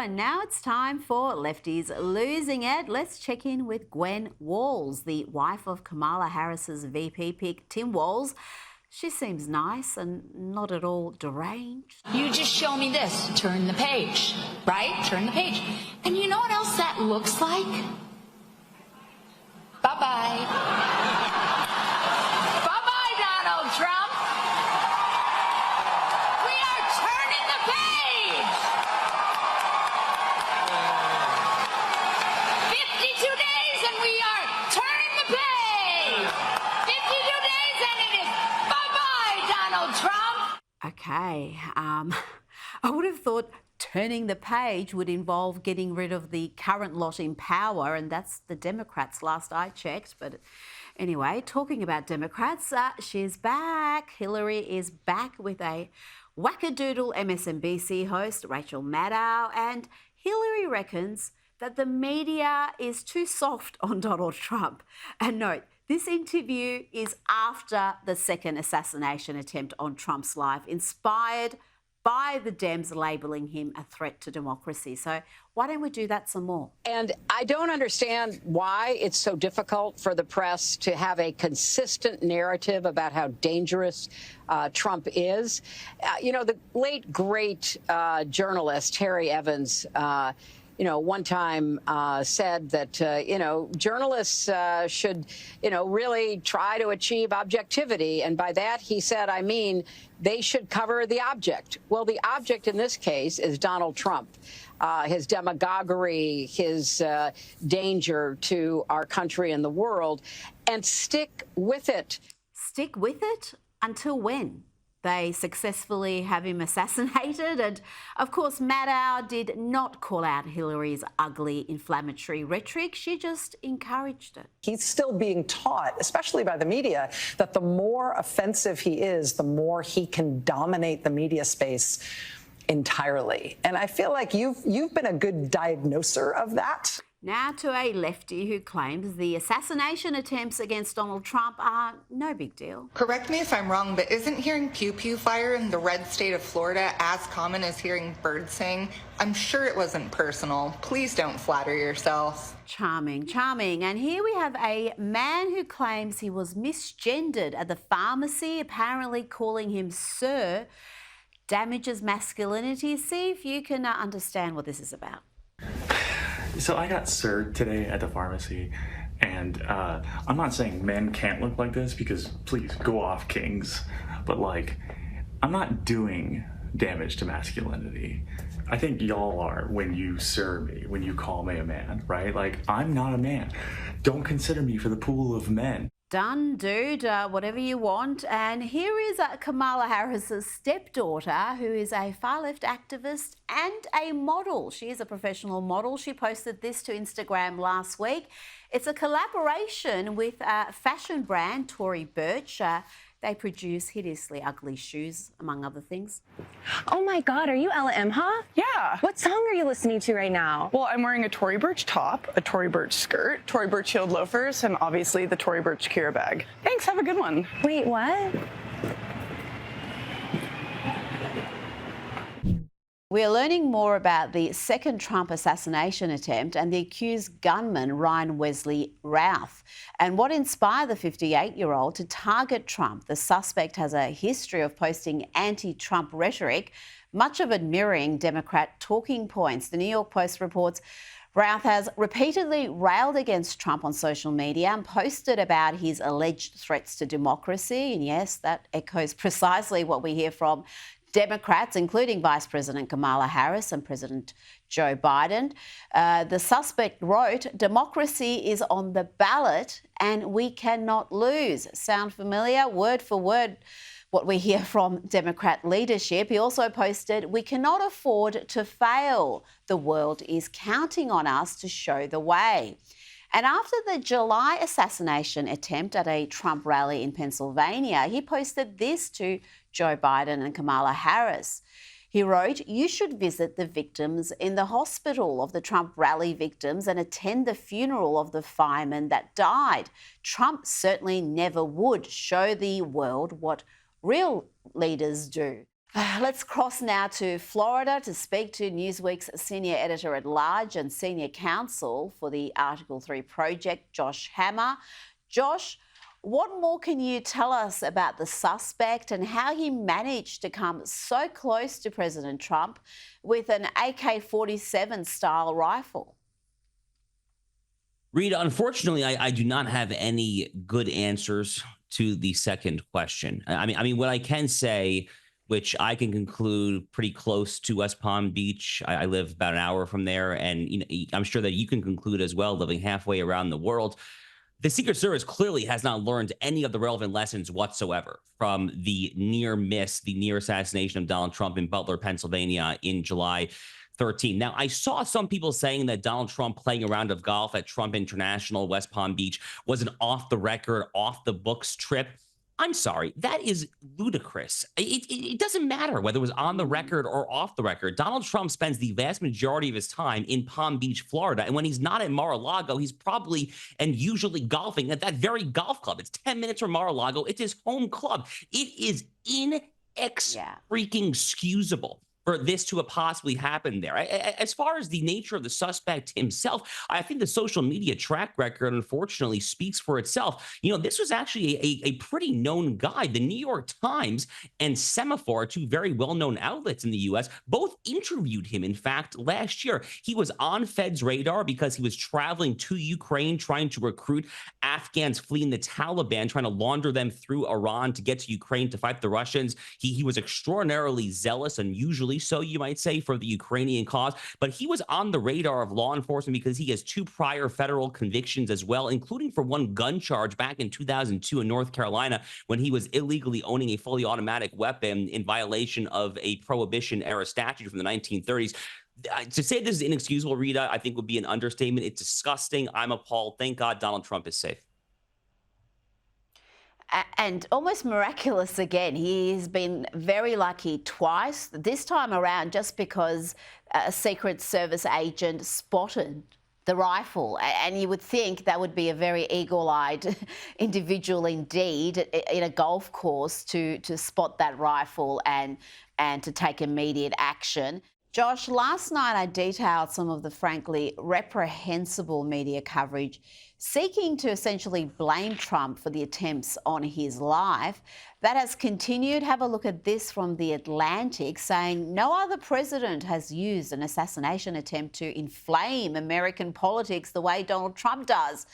And now it's time for Lefties Losing It. Let's check in with Gwen Walls, the wife of Kamala Harris's VP pick, Tim Walls. She seems nice and not at all deranged. You just show me this. Turn the page, right? Turn the page. And you know what else that looks like? Bye-bye. Bye-bye, Donald Trump. We are turning the page. 52 days and we are turning the page. 52 days and it is bye-bye, Donald Trump. Okay, I would have thought turning the page would involve getting rid of the current lot in power, and that's the Democrats last I checked. But anyway, talking about Democrats, she's back. Hillary is back with a wackadoodle MSNBC host, Rachel Maddow, and Hillary reckons that the media is too soft on Donald Trump. And note, this interview is after the second assassination attempt on Trump's life, inspired by the Dems labelling him a threat to democracy. So why don't we do that some more? And I don't understand why it's so difficult for the press to have a consistent narrative about how dangerous Trump is. The late, great journalist Harry Evans one time said that, journalists should, really try to achieve objectivity. And by that, he said, I mean, they should cover the object. Well, the object in this case is Donald Trump, his demagoguery, his danger to our country and the world, and stick with it. Stick with it? Until when? They successfully have him assassinated. And of course, Maddow did not call out Hillary's ugly, inflammatory rhetoric. She just encouraged it. He's still being taught, especially by the media, that the more offensive he is, the more he can dominate the media space entirely. And I feel like you've been a good diagnoser of that. Now to a lefty who claims the assassination attempts against Donald Trump are no big deal. Correct me if I'm wrong, but isn't hearing pew-pew fire in the red state of Florida as common as hearing birds sing? I'm sure it wasn't personal. Please don't flatter yourself. Charming, charming. And here we have a man who claims he was misgendered at the pharmacy, apparently calling him sir, damages masculinity. See if you can understand what this is about. So I got served today at the pharmacy, and I'm not saying men can't look like this, because please go off, kings, but I'm not doing damage to masculinity. I think y'all are when you serve me, when you call me a man, right? I'm not a man. Don't consider me for the pool of men. Done, dude, whatever you want. And here is Kamala Harris's stepdaughter, who is a far-left activist and a model. She is a professional model. She posted this to Instagram last week. It's a collaboration with a fashion brand, Tory Burch. They produce hideously ugly shoes, among other things. Oh my God, are you Ella Imha? Yeah. What song are you listening to right now? Well, I'm wearing a Tory Burch top, a Tory Burch skirt, Tory Burch heeled loafers, and obviously the Tory Burch Kira bag. Thanks, have a good one. Wait, what? We are learning more about the second Trump assassination attempt and the accused gunman, Ryan Wesley Routh, and what inspired the 58-year-old to target Trump. The suspect has a history of posting anti-Trump rhetoric, much of it mirroring Democrat talking points. The New York Post reports Routh has repeatedly railed against Trump on social media and posted about his alleged threats to democracy. And yes, that echoes precisely what we hear from Democrats, including Vice President Kamala Harris and President Joe Biden. The suspect wrote, "Democracy is on the ballot and we cannot lose." Sound familiar? Word for word what we hear from Democrat leadership. He also posted, "We cannot afford to fail. The world is counting on us to show the way." And after the July assassination attempt at a Trump rally in Pennsylvania, he posted this to Joe Biden and Kamala Harris. He wrote, "You should visit the victims in the hospital of the Trump rally victims and attend the funeral of the firemen that died. Trump certainly never would show the world what real leaders do." Let's cross now to Florida to speak to Newsweek's senior editor-at-large and senior counsel for the Article 3 project, Josh Hammer. Josh, what more can you tell us about the suspect and how he managed to come so close to President Trump with an AK-47 style rifle? Rita, unfortunately, I do not have any good answers to the second question. I mean, what I can say, which I can conclude pretty close to West Palm Beach. I live about an hour from there, and I'm sure that you can conclude as well, living halfway around the world. The Secret Service clearly has not learned any of the relevant lessons whatsoever from the near miss, the near assassination of Donald Trump in Butler, Pennsylvania in July 13. Now, I saw some people saying that Donald Trump playing a round of golf at Trump International, West Palm Beach, was an off the record, off the books trip. I'm sorry, that is ludicrous. It doesn't matter whether it was on the record or off the record. Donald Trump spends the vast majority of his time in Palm Beach, Florida. And when he's not at Mar-a-Lago, he's probably and usually golfing at that very golf club. It's 10 minutes from Mar-a-Lago. It's his home club. It is inexcusable for this to have possibly happened there. As far as the nature of the suspect himself, I think the social media track record, unfortunately, speaks for itself. This was actually a pretty known guy. The New York Times and Semaphore, two very well-known outlets in the U.S., both interviewed him. In fact, last year, he was on Fed's radar because he was traveling to Ukraine, trying to recruit Afghans fleeing the Taliban, trying to launder them through Iran to get to Ukraine to fight the Russians. He was extraordinarily zealous, unusually so, you might say, for the Ukrainian cause. But he was on the radar of law enforcement because he has two prior federal convictions as well, including for one gun charge back in 2002 in North Carolina when he was illegally owning a fully automatic weapon in violation of a Prohibition-era statute from the 1930s. To say this is inexcusable, Rita, I think would be an understatement. It's disgusting. I'm appalled. Thank God Donald Trump is safe. And almost miraculous again. He's been very lucky twice, this time around just because a Secret Service agent spotted the rifle. And you would think that would be a very eagle-eyed individual indeed in a golf course to spot that rifle and to take immediate action. Josh, last night I detailed some of the frankly reprehensible media coverage seeking to essentially blame Trump for the attempts on his life. That has continued. Have a look at this from The Atlantic, saying no other president has used an assassination attempt to inflame American politics the way Donald Trump does.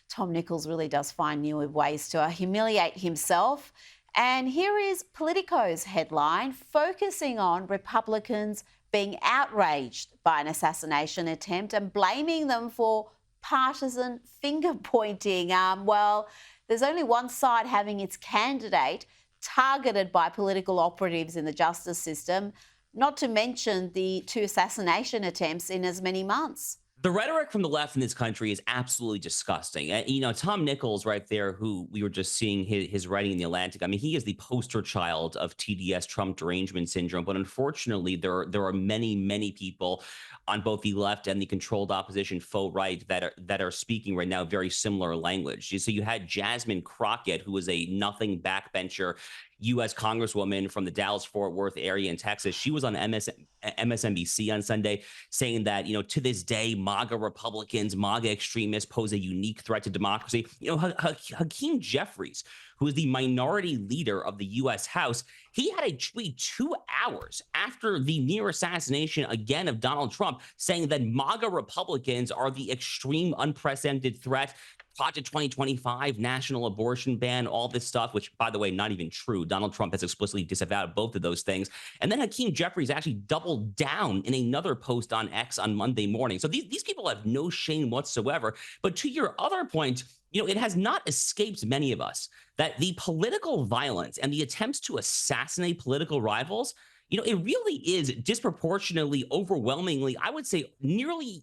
Tom Nichols really does find new ways to humiliate himself. And here is Politico's headline focusing on Republicans being outraged by an assassination attempt and blaming them for partisan finger-pointing. Well, there's only one side having its candidate targeted by political operatives in the justice system, not to mention the two assassination attempts in as many months. The rhetoric from the left in this country is absolutely disgusting. Tom Nichols right there, who we were just seeing his writing in The Atlantic, I mean, he is the poster child of TDS, Trump derangement syndrome. But unfortunately, there are many, many people on both the left and the controlled opposition faux right that are speaking right now very similar language. So you had Jasmine Crockett, who was a nothing backbencher U.S. Congresswoman from the Dallas-Fort Worth area in Texas. She was on MSNBC on Sunday saying that, to this day, MAGA Republicans, MAGA extremists pose a unique threat to democracy. Hakeem Jeffries, who is the minority leader of the U.S. House, he had a tweet 2 hours after the near assassination again of Donald Trump saying that MAGA Republicans are the extreme unprecedented threat. Project 2025, national abortion ban, all this stuff, which, by the way, not even true. Donald Trump has explicitly disavowed both of those things. And then Hakeem Jeffries actually doubled down in another post on X on Monday morning. So these people have no shame whatsoever. But to your other point, it has not escaped many of us that the political violence and the attempts to assassinate political rivals it really is disproportionately, overwhelmingly, I would say nearly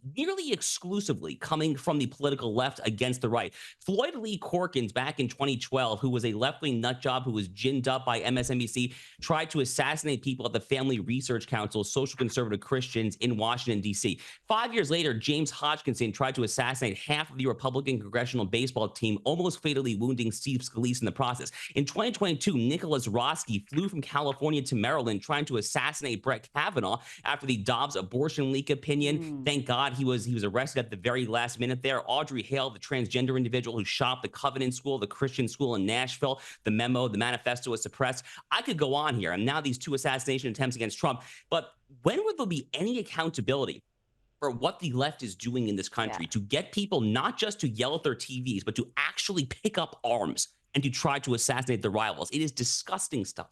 exclusively coming from the political left against the right. Floyd Lee Corkins back in 2012, who was a left-wing nutjob who was ginned up by MSNBC, tried to assassinate people at the Family Research Council, social conservative Christians in Washington, D.C. 5 years later, James Hodgkinson tried to assassinate half of the Republican congressional baseball team, almost fatally wounding Steve Scalise in the process. In 2022, Nicholas Roski flew from California to Maryland trying to assassinate Brett Kavanaugh after the Dobbs abortion leak opinion. Thank God he was arrested at the very last minute there. Audrey Hale, the transgender individual who shot up the Covenant School, the Christian school in Nashville, the memo, the manifesto was suppressed. I could go on here. And now these 2 assassination attempts against Trump. But when will there be any accountability for what the left is doing in this country to get people not just to yell at their TVs, but to actually pick up arms and to try to assassinate their rivals? It is disgusting stuff.